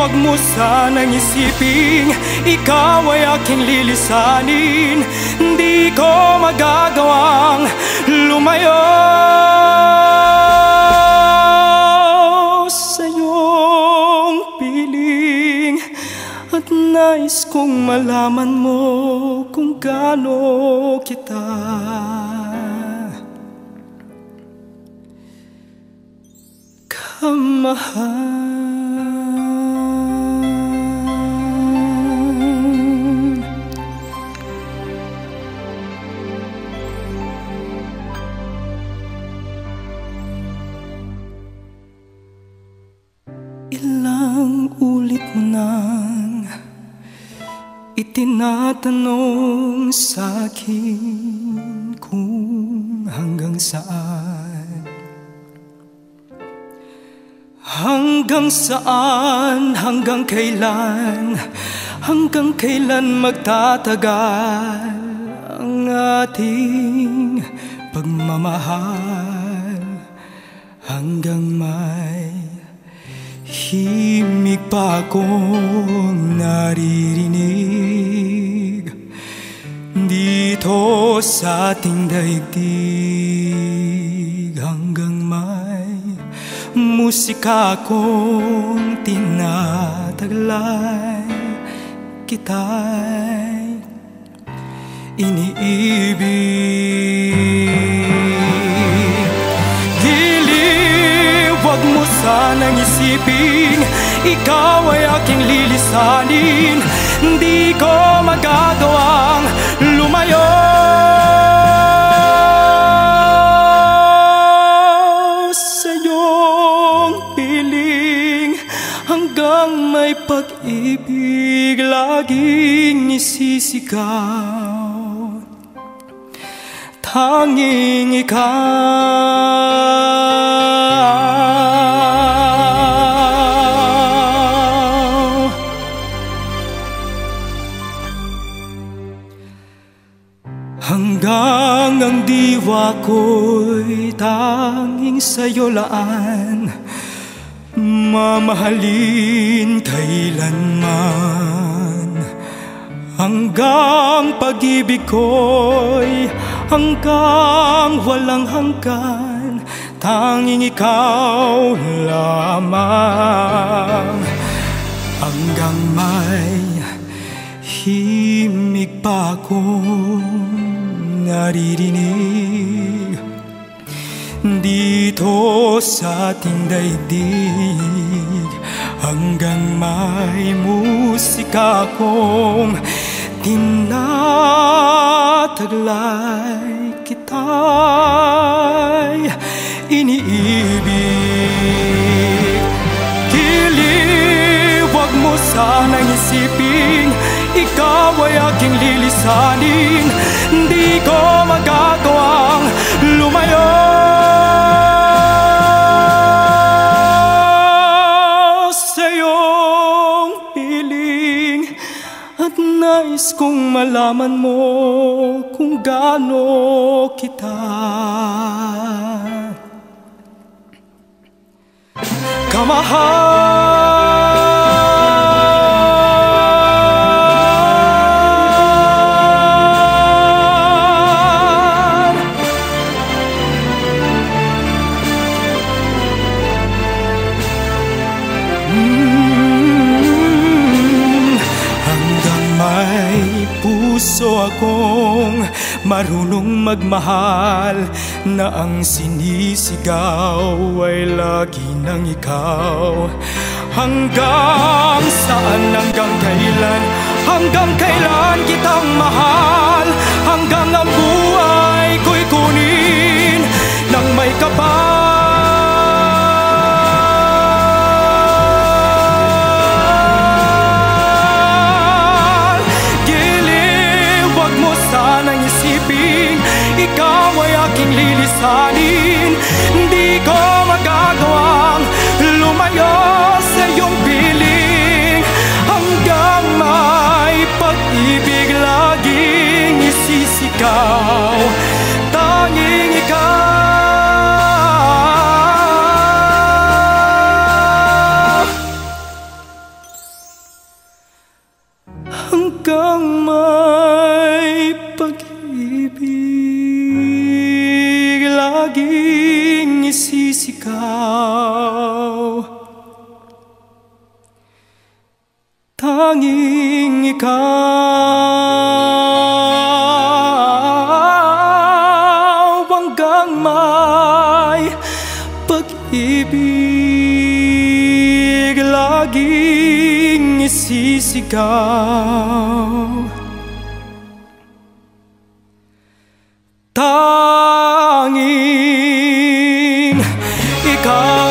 Huwag mo sanang isiping ikaw ay aking lilisanin. Di ko magagawang lumayo sa iyong piling. At nais kong malaman mo kung gaano kita kamahal. Ilang ulit mo nang itinatanong sa'kin kung hanggang saan, hanggang kailan, hanggang kailan magtatagal ang ating pagmamahal, hanggang may himig pa akong naririnig dito sa ating daigdig, hanggang may musika akong tinataglay, kita'y iniibig. Huwag mo sanang isiping ikaw ay aking lilisanin. Di ko magagawang lumayo sa iyong piling, hanggang may pag-ibig laging isisigaw, tanging ikaw. Hanggang ang diwa ko'y tanging sa'yo laan, mamahalin kailanman. Hanggang pag-ibig ko'y hanggang walang hanggan, tanging ikaw lamang. Hanggang may himig pa akong naririnig dito sa ating daigdig, hanggang may musika akong tinataglay, kita'y iniibig. Giliw, huwag mo sanang isiping ikaw ay aking lilisanin. Di ko magagawang lumayo sa iyong piling, at nais kong malaman mo kung gaano kita kamahal. Puso akong marunong magmahal, na ang sinisigaw ay lagi ng ikaw. Hanggang saan, hanggang kailan kitang mahal, hanggang ang buhay ko'y kunin ng may kapal. Ikaw ay aking lilisanin. Di ko magagawang lumayo sa iyong piling, hanggang may pag-ibig laging isisigaw, tanging ikaw. hanggang may pag-ibig laging isisigaw. Tanging ikaw hanggang may pag-ibig laging isisigaw. Tanging ikaw